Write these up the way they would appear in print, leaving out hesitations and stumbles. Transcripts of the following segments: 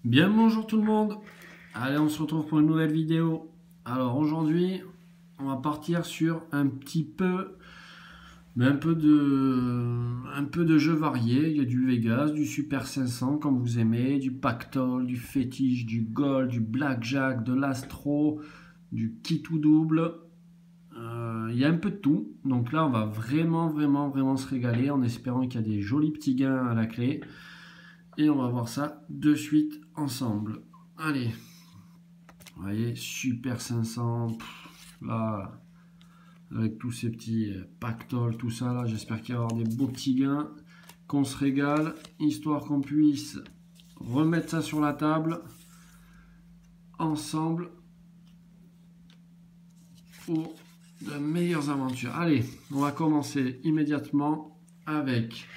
Bien bonjour tout le monde. Allez, on se retrouve pour une nouvelle vidéo. Alors aujourd'hui, on va partir sur un petit peu, mais un peu de jeux variés. Il y a du Vegas, du Super 500 comme vous aimez, du Pactol, du Fétiche, du Gold, du Blackjack, de l'Astro, du Kit ou double. Il y a un peu de tout. Donc là, on va vraiment se régaler en espérant qu'il y a des jolis petits gains à la clé. Et on va voir ça de suite ensemble. Allez, vous voyez, Super 500, là, avec tous ces petits pactoles, tout ça, là, j'espère qu'il va y avoir des beaux petits gains, qu'on se régale, histoire qu'on puisse remettre ça sur la table, ensemble, pour de meilleures aventures. Allez, on va commencer immédiatement avec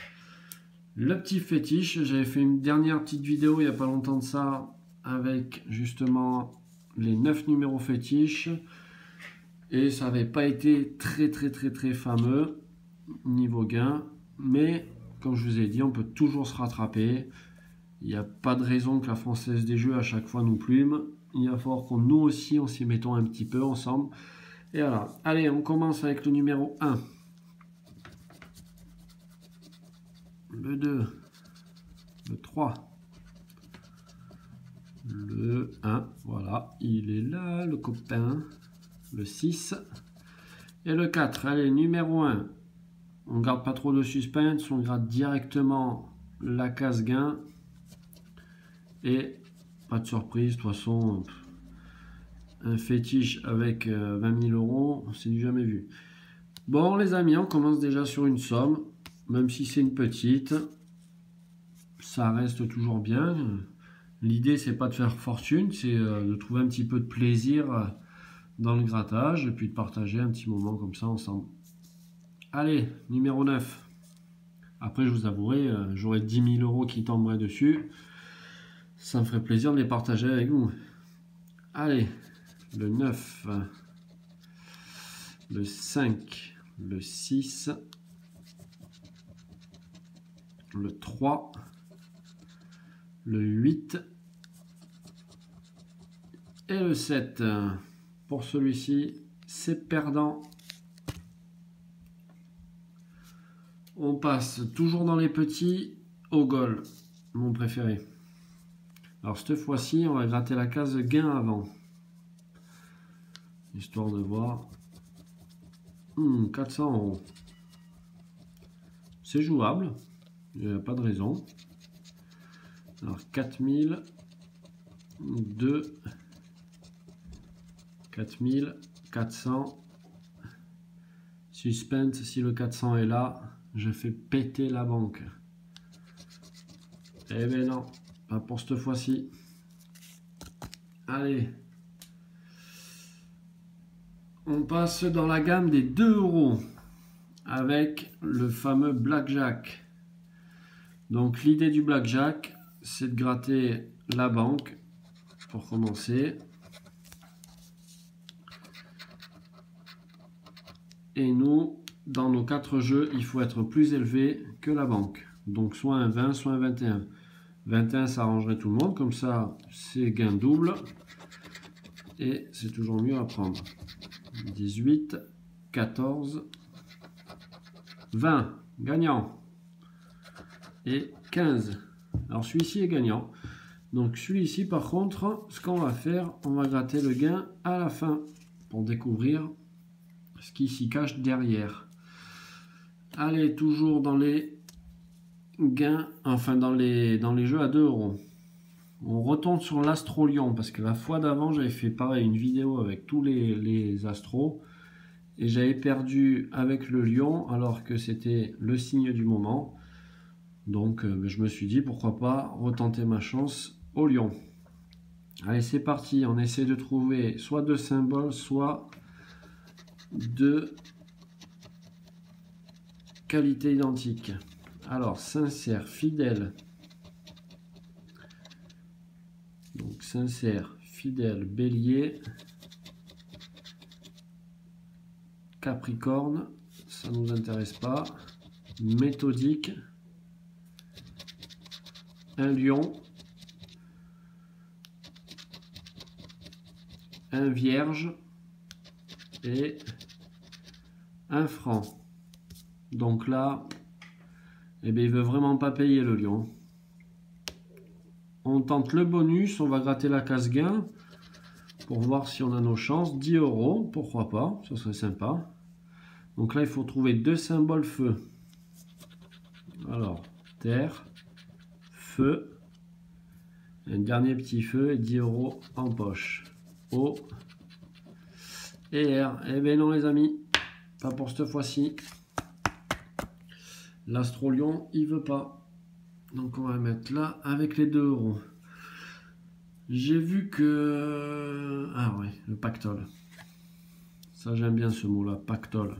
le petit fétiche. J'avais fait une dernière petite vidéo il n'y a pas longtemps de ça, avec justement les 9 numéros fétiches. Et ça n'avait pas été très fameux niveau gain. Mais comme je vous ai dit, on peut toujours se rattraper. Il n'y a pas de raison que la Française des Jeux à chaque fois nous plume. Il va falloir qu'on nous aussi on s'y mettons un petit peu ensemble. Et voilà. Allez, on commence avec le numéro 1. Le 2. Le 3. Le 1. Voilà. Il est là, le copain. Le 6. Et le 4. Allez, numéro 1. On garde pas trop de suspense, on gratte directement la case gain. Et pas de surprise, de toute façon, un fétiche avec 20 000 euros, c'est du jamais vu. Bon les amis, on commence déjà sur une somme, même si c'est une petite, ça reste toujours bien. L'idée c'est pas de faire fortune, c'est de trouver un petit peu de plaisir dans le grattage et puis de partager un petit moment comme ça ensemble. Allez, numéro 9. Après, je vous avouerai, j'aurais 10 000 euros qui tomberaient dessus. Ça me ferait plaisir de les partager avec vous. Allez, le 9, le 5, le 6, le 3, le 8 et le 7. Pour celui-ci, c'est perdant. On passe toujours dans les petits au goal, mon préféré. Alors cette fois-ci, on va gratter la case gain avant. Histoire de voir. 400 euros. C'est jouable. Il n'y a pas de raison. Alors 4000, 2, 4000, 400. Suspense, si le 400 est là, je fais péter la banque. Eh ben non, pas pour cette fois-ci. Allez. On passe dans la gamme des 2 euros avec le fameux Blackjack. Donc l'idée du Blackjack, c'est de gratter la banque pour commencer. Et nous, dans nos 4 jeux, il faut être plus élevé que la banque. Donc soit un 20, soit un 21. 21, ça arrangerait tout le monde. Comme ça, c'est gain double. Et c'est toujours mieux à prendre. 18, 14, 20, gagnant. Et 15. Alors celui-ci est gagnant. Donc celui-ci, par contre, ce qu'on va faire, on va gratter le gain à la fin pour découvrir ce qui s'y cache derrière. Allez, toujours dans les gains, enfin dans les jeux à 2 euros. On retourne sur l'Astro Lion parce que la fois d'avant, j'avais fait pareil, une vidéo avec tous les astros et j'avais perdu avec le lion alors que c'était le signe du moment. Donc je me suis dit pourquoi pas retenter ma chance au lion. Allez, c'est parti, on essaie de trouver soit 2 symboles, soit 2 qualités identiques. Alors, sincère, fidèle. Donc, sincère, fidèle, bélier. Capricorne, ça ne nous intéresse pas. Méthodique. Un lion. un vierge et un franc. Donc là, eh bien, il veut vraiment pas payer le lion. On tente le bonus, on va gratter la case gain pour voir si on a nos chances. 10 €, pourquoi pas, ça serait sympa. Donc là, il faut trouver deux symboles feu. Alors, terre, feu, un dernier petit feu et 10 € en poche. O et R. Eh bien non les amis, pas pour cette fois-ci. L'Astro-Lion, il veut pas. Donc on va mettre là avec les 2 €. J'ai vu que... Ah ouais, le pactole. Ça j'aime bien ce mot-là, pactole.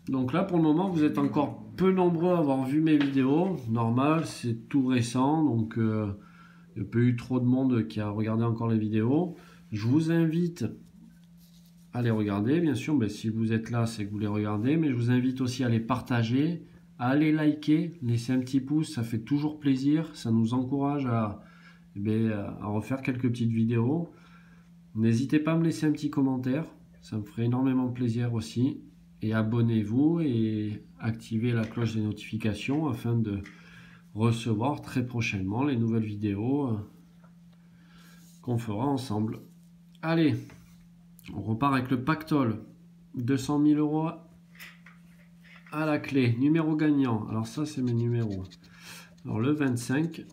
Donc là pour le moment vous êtes encore peu nombreux à avoir vu mes vidéos. Normal, c'est tout récent, donc il n'y a pas eu trop de monde qui a regardé encore les vidéos. Je vous invite à les regarder, bien sûr. Ben, si vous êtes là, c'est que vous les regardez, mais je vous invite aussi à les partager, à les liker, laisser un petit pouce, ça fait toujours plaisir, ça nous encourage à refaire quelques petites vidéos. N'hésitez pas à me laisser un petit commentaire, ça me ferait énormément plaisir aussi. Et abonnez-vous et activez la cloche des notifications afin de recevoir très prochainement les nouvelles vidéos qu'on fera ensemble. Allez, on repart avec le pactole. 200 000 € à la clé. Numéro gagnant. Alors ça, c'est mes numéros. Alors le 25,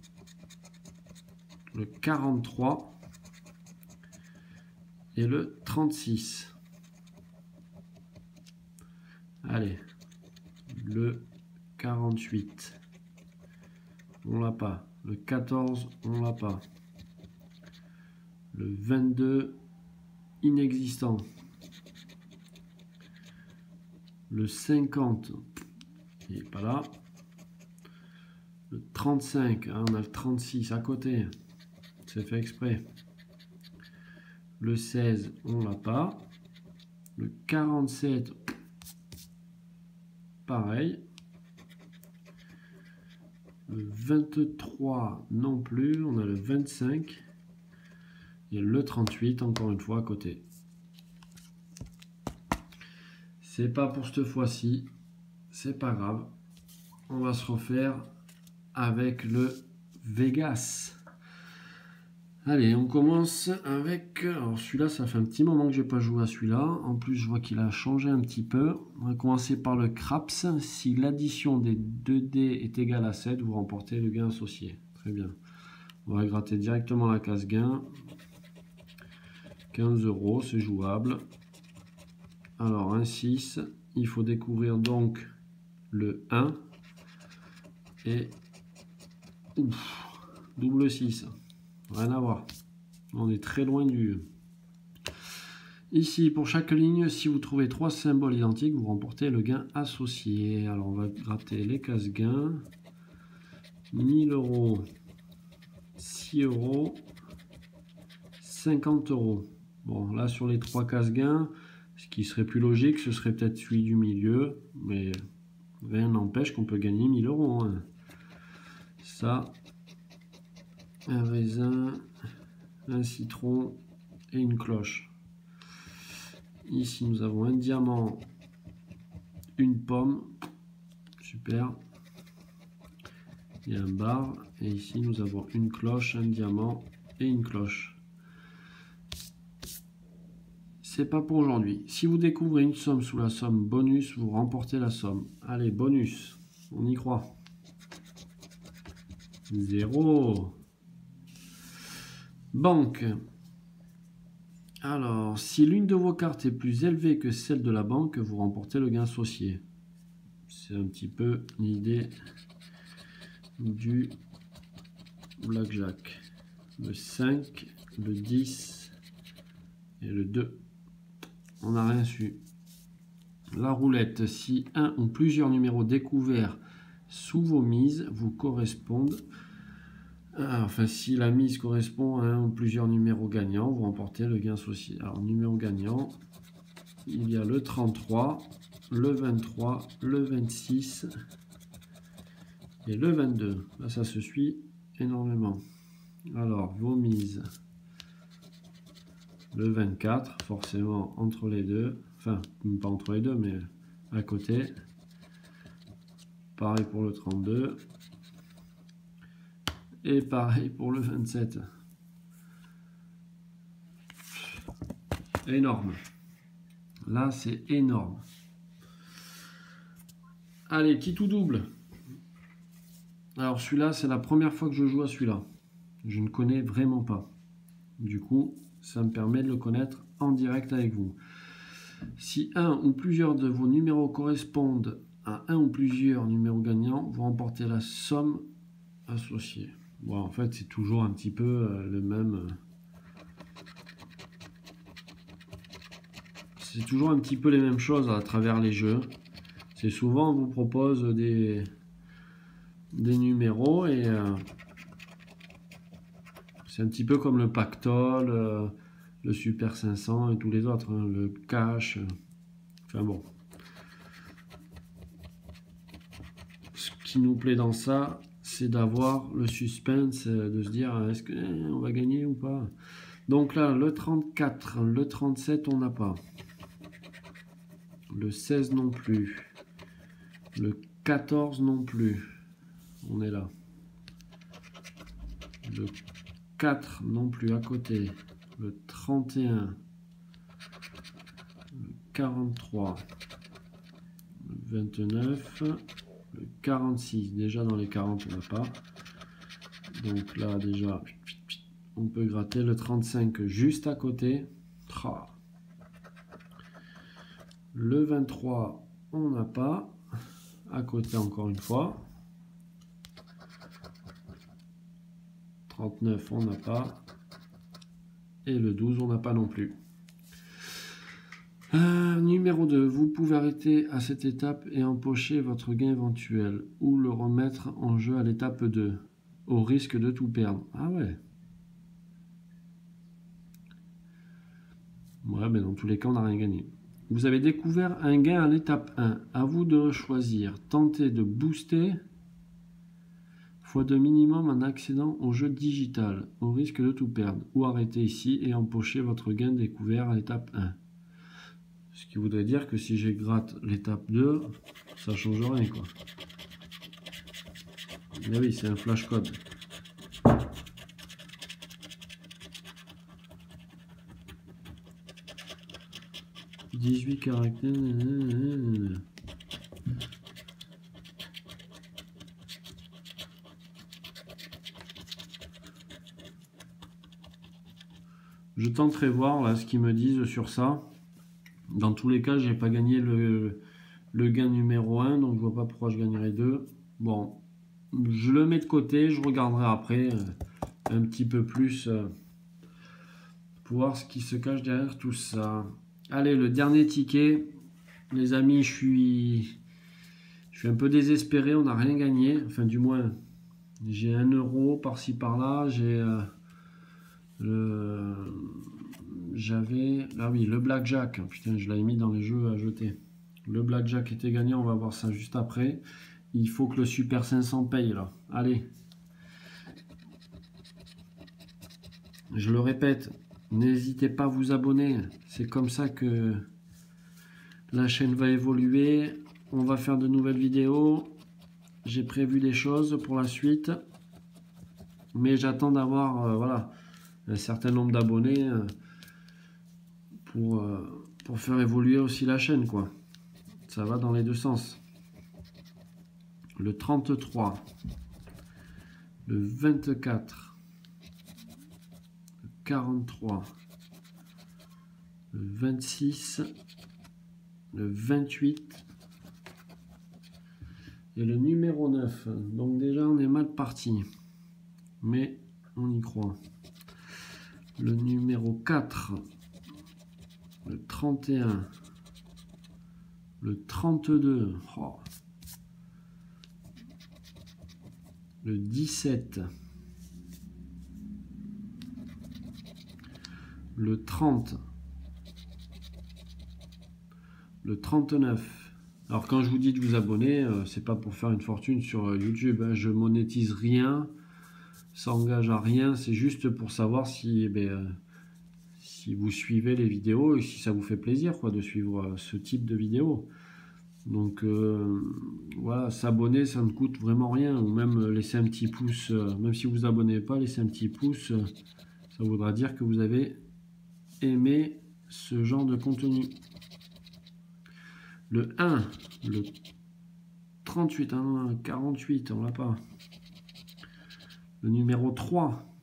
le 43 et le 36. Allez, le 48. On l'a pas. Le 14, on l'a pas. Le 22, inexistant. Le 50, il n'est pas là. Le 35, hein, on a le 36 à côté. C'est fait exprès. Le 16, on l'a pas. Le 47, pareil. Le 23 non plus. On a le 25. Et le 38, encore une fois, à côté. C'est pas pour cette fois-ci. C'est pas grave. On va se refaire avec le Vegas. Allez, on commence avec... Alors celui-là, ça fait un petit moment que j'ai pas joué à celui-là. En plus, je vois qu'il a changé un petit peu. On va commencer par le Craps. Si l'addition des 2 dés est égale à 7, vous remportez le gain associé. Très bien. On va gratter directement la case gain. 15 €, c'est jouable. Alors, un 6. Il faut découvrir donc le 1. Et... Ouf, double 6. Rien à voir. On est très loin du... Ici, pour chaque ligne, si vous trouvez 3 symboles identiques, vous remportez le gain associé. Alors, on va gratter les cases gains. 1000 €, 6 €, 50 €. Bon, là, sur les 3 cases gains, ce qui serait plus logique, ce serait peut-être celui du milieu. Mais rien n'empêche qu'on peut gagner 1000 €. Hein. Ça... un raisin, un citron et une cloche. Ici, nous avons un diamant, une pomme, super, et un bar. Et ici, nous avons une cloche, un diamant et une cloche. C'est pas pour aujourd'hui. Si vous découvrez une somme sous la somme bonus, vous remportez la somme. Allez, bonus, on y croit. 0. Banque. Alors, si l'une de vos cartes est plus élevée que celle de la banque, vous remportez le gain associé. C'est un petit peu l'idée du blackjack. Le 5, le 10 et le 2. On n'a rien su. La roulette, si un ou plusieurs numéros découverts sous vos mises vous correspondent, enfin, si la mise correspond à un ou plusieurs numéros gagnants, vous remportez le gain associé. Alors, numéro gagnant, il y a le 33, le 23, le 26 et le 22. Là, ça se suit énormément. Alors, vos mises. Le 24, forcément entre les deux. Enfin, pas entre les deux, mais à côté. Pareil pour le 32. Et pareil pour le 27. Énorme. Là, c'est énorme. Allez, qui tout double. Alors celui-là, c'est la première fois que je joue à celui-là. Je ne connais vraiment pas. Du coup, ça me permet de le connaître en direct avec vous. Si un ou plusieurs de vos numéros correspondent à un ou plusieurs numéros gagnants, vous remportez la somme associée. Bon, en fait, c'est toujours un petit peu le même... c'est toujours un petit peu les mêmes choses à travers les jeux. C'est souvent, on vous propose des numéros et c'est un petit peu comme le Pactole, le Super 500 et tous les autres, hein, le Cash. Enfin bon. Ce qui nous plaît dans ça, c'est d'avoir le suspense, de se dire est-ce qu'on va gagner ou pas. Donc là, le 34, le 37, on n'a pas. Le 16 non plus. Le 14 non plus. On est là. Le 4 non plus à côté. Le 31. Le 43. Le 29. Le 46. Déjà dans les 40, on n'a pas. Donc là, déjà, on peut gratter. Le 35 juste à côté. Le 23, on n'a pas. À côté encore une fois. 39, on n'a pas. Et le 12, on n'a pas non plus. Numéro 2, vous pouvez arrêter à cette étape et empocher votre gain éventuel ou le remettre en jeu à l'étape 2, au risque de tout perdre. Ah ouais. Ouais, mais dans tous les cas, on n'a rien gagné. Vous avez découvert un gain à l'étape 1. À vous de choisir. Tentez de booster x2 minimum en accédant au jeu digital, au risque de tout perdre. Ou arrêtez ici et empochez votre gain découvert à l'étape 1. Ce qui voudrait dire que si j'ai gratte l'étape 2, ça ne change rien, quoi. Mais oui, c'est un flash code. « 18 caractères... » Je tenterai voir là ce qu'ils me disent sur ça. Dans tous les cas, j'ai pas gagné le gain numéro 1, donc je vois pas pourquoi je gagnerais 2. Bon, je le mets de côté, je regarderai après un petit peu plus pour voir ce qui se cache derrière tout ça. Allez, le dernier ticket. Les amis, je suis un peu désespéré, on n'a rien gagné. Enfin, du moins, j'ai 1 euro par-ci par-là. J'avais... Ah oui, le blackjack. Putain, je l'avais mis dans les jeux à jeter. Le blackjack était gagnant, on va voir ça juste après. Il faut que le Super 500 paye là. Allez. Je le répète, n'hésitez pas à vous abonner. C'est comme ça que la chaîne va évoluer. On va faire de nouvelles vidéos. J'ai prévu des choses pour la suite. Mais j'attends d'avoir voilà, un certain nombre d'abonnés pour faire évoluer aussi la chaîne, quoi. Ça va dans les deux sens. Le 33, le 24, le 43, le 26, le 28 et le numéro 9. Donc déjà, on est mal parti. Mais on y croit. Le numéro 4, le 31, le 32, oh. Le 17, le 30, le 39. Alors quand je vous dis de vous abonner, c'est pas pour faire une fortune sur YouTube, hein. Je monétise rien. ça engage à rien, c'est juste pour savoir si, si vous suivez les vidéos et si ça vous fait plaisir quoi, de suivre ce type de vidéo. Donc voilà, s'abonner, ça ne coûte vraiment rien, ou même laisser un petit pouce, même si vous vous abonnez pas, laisser un petit pouce, ça voudra dire que vous avez aimé ce genre de contenu. Le 1, le 38, hein, 48, on l'a pas. Le numéro 3,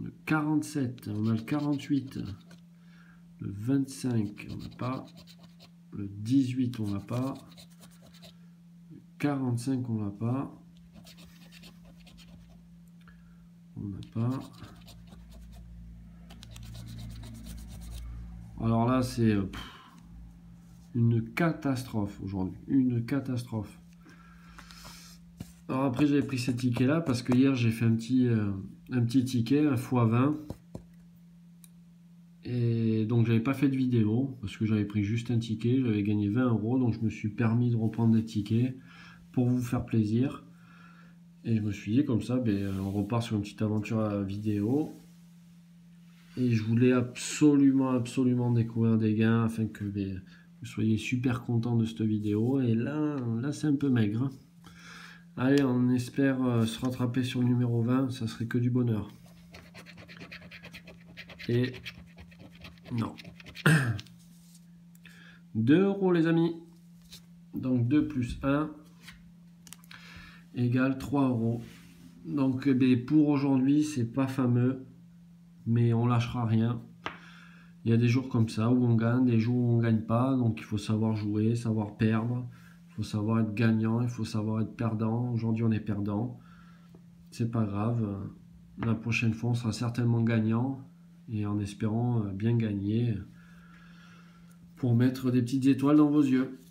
le 47, on a le 48, le 25, on n'a pas. Le 18, on l'a pas. Le 45, on l'a pas. On n'a pas. Alors là, c'est une catastrophe aujourd'hui. Une catastrophe. Alors après, j'avais pris ces tickets-là parce que hier, j'ai fait un petit ticket, un x20. Et donc, j'avais pas fait de vidéo parce que j'avais pris juste un ticket. J'avais gagné 20 €. Donc, je me suis permis de reprendre des tickets pour vous faire plaisir. Et je me suis dit, comme ça, on repart sur une petite aventure vidéo. Et je voulais absolument découvrir des gains afin que vous soyez super contents de cette vidéo. Et là c'est un peu maigre. Hein. Allez, on espère se rattraper sur le numéro 20. Ça serait que du bonheur. Et non. 2 € les amis. Donc 2 plus 1 égale 3 €. Donc pour aujourd'hui, c'est pas fameux. Mais on lâchera rien. Il y a des jours comme ça où on gagne, des jours où on gagne pas. Donc il faut savoir jouer, savoir perdre. Il faut savoir être gagnant, il faut savoir être perdant. Aujourd'hui on est perdant. C'est pas grave. La prochaine fois on sera certainement gagnant. Et en espérant bien gagner. Pour mettre des petites étoiles dans vos yeux.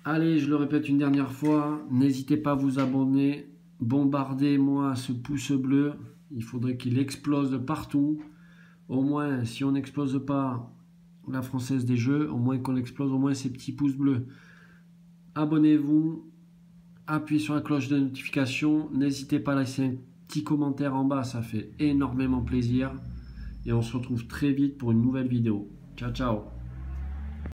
Allez, je le répète une dernière fois. N'hésitez pas à vous abonner. Bombardez-moi ce pouce bleu. Il faudrait qu'il explose de partout. Au moins, si on n'explose pas la Française des Jeux, au moins qu'on explose au moins ces petits pouces bleus. Abonnez-vous, appuyez sur la cloche de notification. N'hésitez pas à laisser un petit commentaire en bas, ça fait énormément plaisir. Et on se retrouve très vite pour une nouvelle vidéo. Ciao, ciao!